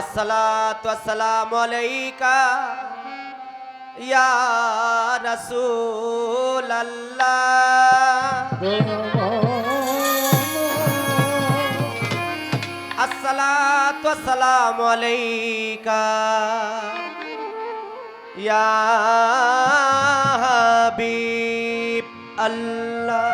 अस्सलातु वस्सलामु अलैका या रसूल अल्लाह। अस्सलातु वस्सलामु अलैका या हबीब अल्लाह।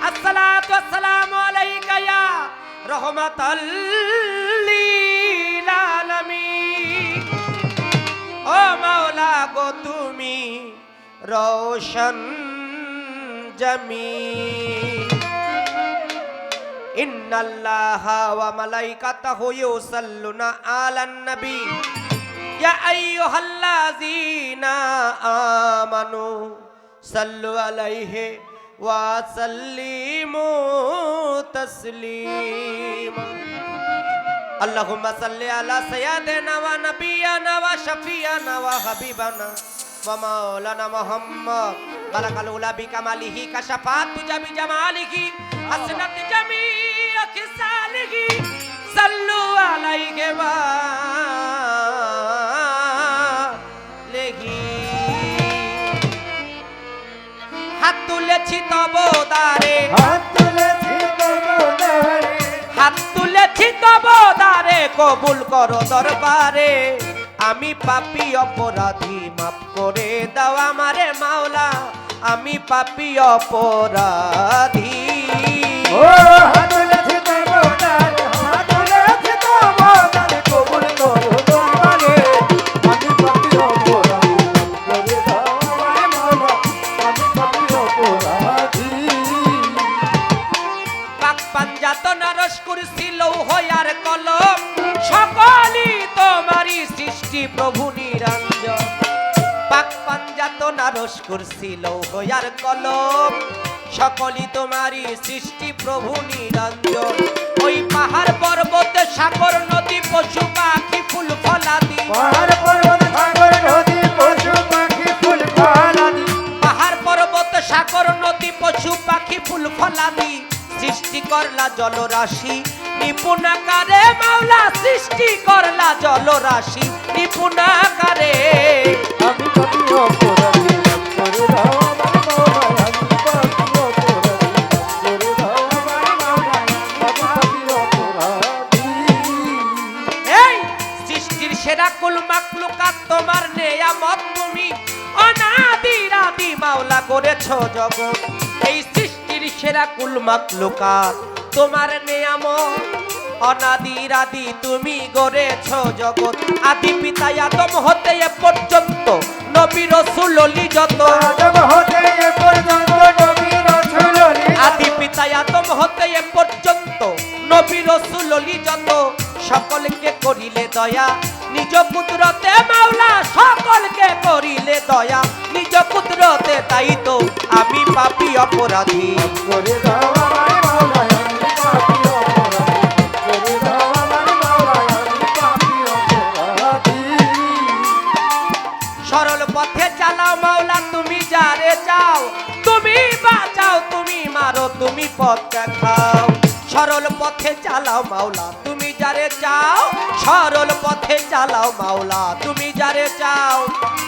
अस्सलातु वस्सलामु अलैका या रहमतल लिल आलामीन। ओ मौला गो तुमी रोशन जमीन। इन्नल्लाहा व मलाइकतहु युसल्लुना अलन नबी या अय्युहल्लज़ीना आमनू सल्लु अलैहि व सल्लिमू तस्लीमा। अल्लाहुम्मा सल्लि अला सय्यदिना व नबियना व शफीअना व हबीबना व मौलाना मुहम्मद बलगल उला बिकमालिही कशफात तुजा बिजमालिही हसनत जमीअ खिसालिही सल्लु अलैहि व हाथ तुलेছি তব দ্বারে, হাত তুলেছি তব দ্বারে, কবুল করো দরবারে। আমি পাপী অপরাধী, মাফ করে দাও আমারে মাওলা, আমি পাপী অপরাধী। প্রভু নিরঞ্জন পাক পাঞ্জাতন আরশ কুরসি লৌহ আর কলম, সকলই তোমারই সৃষ্টি প্রভু নিরঞ্জন। ওই পাহাড় পর্বত সাগর নদী পশু পাখি ফুল ফলাদি, পাহাড় পর্বত সাগর নদী পশু পাখি ফুল ফলাদি, পাহাড় পর্বত সাগর নদী পশু পাখি ফুল ফলাদি সৃষ্টি করলা জলরাশি নিপুণাকারে মাওলা, সৃষ্টি করলা জলরাশি নিপুণাকারে। আমি পাপী অপরাধী, করে দাও আমার মাওলা, আমি পাপী অপরাধী, করে দাও আমার মাওলা, আমি পাপী অপরাধী। এই সৃষ্টির সেরা কুল মাখলুকাত তোমার নেয়ামত, তুমি অনাদির আদি মাওলা করেছো জগৎ। এই সৃষ্টির সেরা কুল মাখলুকাত তোমার নেয়ামত, অনাদির আদি তুমি গড়েছো জগৎ। আদি পিতা আদম হতে এ পর্যন্ত নবী রাসূল ওলি যত, আদম হতে এ পর্যন্ত নবী রাসূল ওলি, আদি পিতা আদম হতে এ পর্যন্ত নবী রাসূল ওলি যত, সকলকে করিলে দয়া নিজ কুদরতে মাওলা, সকলকে করিলে দয়া নিজ কুদরতে। তাই তো আমি পাপী অপরাধী, করে দাও আমার মাওলা, আমি পাপী অপরাধী, করে দাও আমার মাওলা, আমি পাপী অপরাধী। সরল পথে চালাও মাওলা তুমি যারে চাও, তুমি বাঁচাও তুমি মারো তুমি পথ দেখাও। সরল পথে চালাও মাওলা তুমি যারে চাও, সরল পথে চালাও মাওলা তুমি যারে চাও।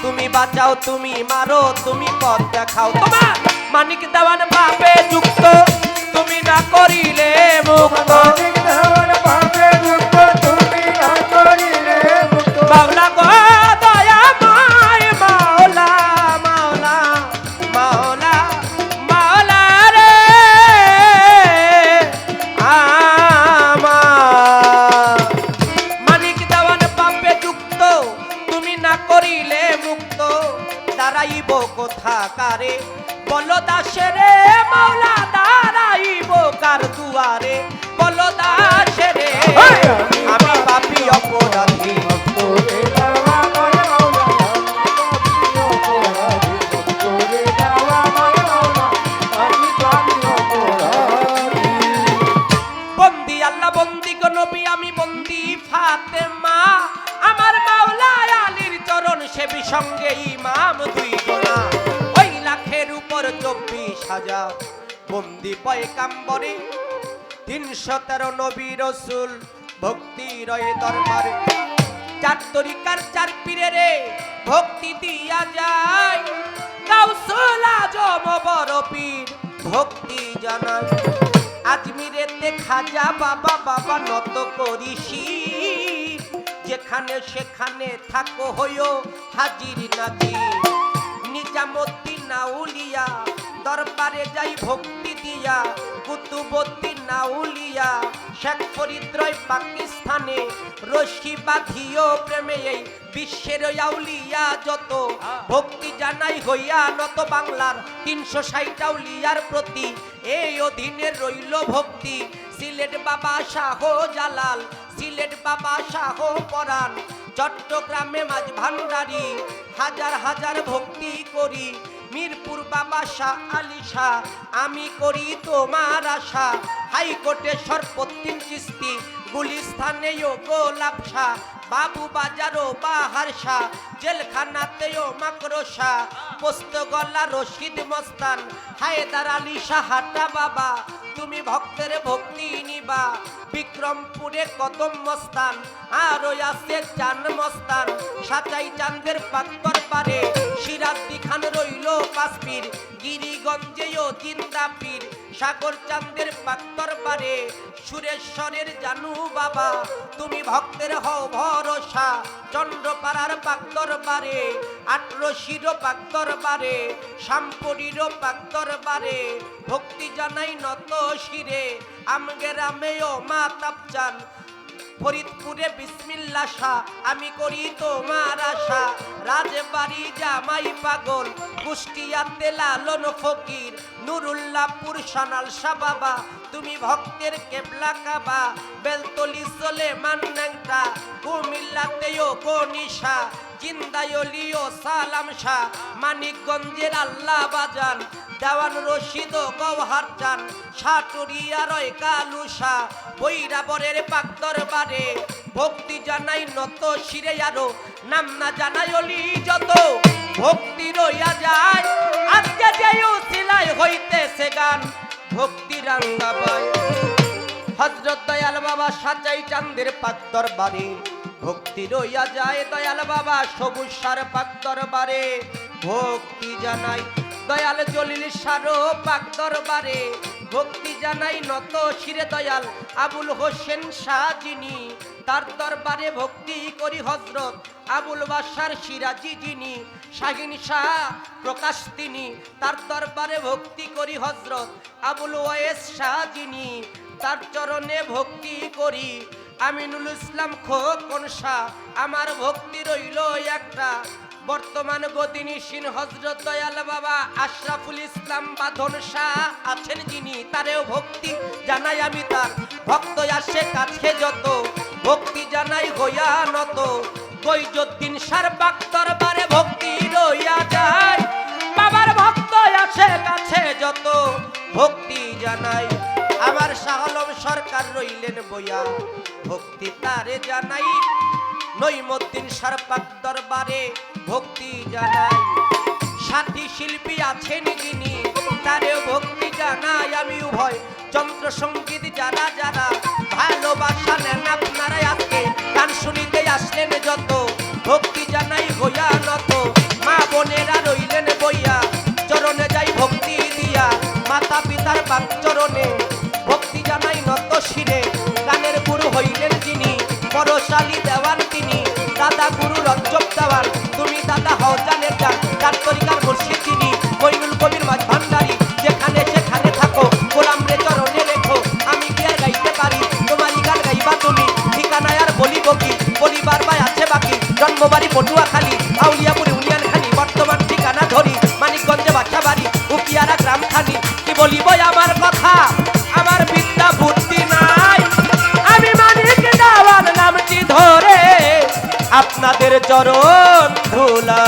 তুমি বাঁচাও তুমি মারো তুমি পথ দেখাও। তোমার মানিক দেওয়ান পাপে যুক্ত, তুমি না করিলে মুক্ত, মানিক দেওয়ান পাপে যুক্ত, তুমি না করিলে মুক্ত। মাওলা গো দয়াময় মাওলা, মাওলা মাওলা মাওলা রে আমার মানিক দেওয়ান পাপে যুক্ত, তুমি না করিলে মুক্ত। দাঁড়াইব কোথাকারে বলো দাসেরে মাওলা, দাঁড়াইব কার দুয়ারে বলো দাসে ফাতেমা আমার মাওলা আলীর চরণ সেবী সঙ্গে ইমাম দুইজনা ওই লাখের উপর 24,000 বন্দি পয়গাম্বরে 313 নবী রাসূল ভক্তি রয়ে দরবারে 4 তরিকার 4 পীরেরে ভক্তি দিয়া যায় গাউসুল আজম বড় পীর ভক্তি জানায় আজমিরেতে খাজা বাবা বাবা নত করিসি যেখানে সেখানে থাকো হইও হাজির নাজির নিজামুদ্দিন আউলিয়া দরবারে যাই ভক্তি দিয়া কুতুবুদ্দিন আউলিয়া শেখ ফরিদ রয় পাকিস্তানে রশি বাঁধিও প্রেমে এই বিশ্বের আউলিয়া যত ভক্তি জানাই হইয়া নত বাংলার 360 আউলিয়ার প্রতি এই অধীনে রইল ভক্তি সিলেট বাবা শাহ জালাল সিলেট বাবা শাহ পরাণ চট্টগ্রামে মাঝ ভান্ডারি হাজার হাজার ভক্তি করি মিরপুর বাবা শাহ আলী শাহ আমি করি তোমার আশা হাইকোর্টে সর্বত্রিন চিস্তি গুলিস্তানেও গোলাপ শাহ বাবু বাজারও বাহার শাহ জেলখানাতেও মাকড়সা পোস্ত গলা রশিদ মস্তান হায়দার আলী শাহ হাটা বাবা তুমি ভক্তের ভক্তি নিবা বিক্রমপুরে কদম মস্তান আর আছে চান মস্তান সাচাই চাঁদের পাত্তর পারে সিরাজদি খান রইল পাঁচপীর গিরিগঞ্জেও জিন্দা পীর সাগর চাঁদের পাত্তর পারে সুরেশ্বরের জানু বাবা তুমি ভক্তের হও ভরসা চন্দ্রপাড়ার পাত্তর পারে আটরশির পাত্তর পারে শামপুরীর পাত্তর পারে ভক্তি জানাই নত শিরে আমগেরামেও মা তাপচান ফরিদপুরে বিসমিল্লাহ শাহ আমি করি তোমার আশা রাজবাড়ি জামাই পাগল কুষ্টিয়াতে লালন ফকির নুরুল্লাহপুর সানাল শাহ বাবা তুমি ভক্তের কেবলা কাবা বেলতলি সুলেমান ন্যাংটা কুমিল্লাতেও গনিশা জিন্দায়লিও সালাম শাহ মানিকগঞ্জের আল্লাহ বাজান দেওয়ান রশিদ গওহার চান সাটুরিয়া রয় কালুসা বৈরাবরের পাক দরবারে ভক্তি জানাই নত শিরে আরো নাম না জানাই অলি যত ভক্তি রইয়া যায় আজকে যেও সিলাই হইতেছে গান ভক্তি রাঙ্গাবাই হযরত দয়াল বাবা সাচাই চাঁদের পাক দরবারে ভক্তি রইয়া যায় দয়াল বাবা সবুজ সার পাক দরবারে ভক্তি জানাই দয়াল জলিল সারো পাক দরবারে ভক্তি জানাই নত শিরে দয়াল আবুল হোসেন শাহ যিনি তার দরবারে ভক্তি করি হযরত আবুল বাশার সিরাজি যিনি শাহিন শাহ প্রকাশ তিনি তার দরবারে ভক্তি করি হযরত আবুল ওয়াইস শাহ যিনি তার চরণে ভক্তি করি আমিনুল ইসলাম খোকন শাহ আমার ভক্তি রইল একটা বর্তমান গদিনীশীন হযরত দয়াল বাবা আশরাফুল ইসলাম বাঁধন শাহ আছেন যিনি তারেও ভক্তি জানাই আমি তার ভক্ত আসে কাছে যত ভক্তি জানাই হইয়া নত গইজুদ্দিন শাহর পাক দরবারে ভক্তি রইয়া যায় বাবার ভক্ত আসে কাছে যত ভক্তি জানাই আমার শাহ আলম সরকার রইলেন বইয়া ভক্তি তারে জানাই নঈমুদ্দিন শাহর পাক দরবারে ভক্তি জানাই সাথী শিল্পী আছেন যিনি তারেও ভক্তি জানাই আমি উভয় যন্ত্র সঙ্গীত যারা যারা ভালোবাসা নেন আপনারাই আজকে গান শুনিতে আসলেন যত ভক্তি জানাই হইয়া নত মা বোনেরা রইলেন বইয়া চরণে যাই ভক্তি দিয়া মাতা পিতার পাক চরণে ভক্তি জানাই নত শিরে গানের গুরু হইলেন যিনি পরশালী দেওয়ান তিনি দাদা গুরু রঞ্জক দেওয়ান তুমি দাদা হও জানের যান তার তরিকার মুর্শিদ তিনি মইনুল কবির মাঝ ভান্ডারি যেখানে সেখানে থাকো গোলাম রে চরণে রেখো আমি কি আর গাইতে পারি তোমারই গান গাইবা তুমি ঠিকানায় আর বলিব কি পরিবার ভাই আছে বাকি জন্মবাড়ি পটুয়াখালী আউলিয়াপুর ইউনিয়ন খালি বর্তমান ঠিকানা ধরি মানিকগঞ্জে বাসা বাড়ি উকিয়ারা গ্রাম খালি কি বলিব আমার কথা আমার বিদ্যা বুদ্ধি নাই আমি মানিক দেওয়ান নামটি ধরে আপনাদের চরণ ধুলা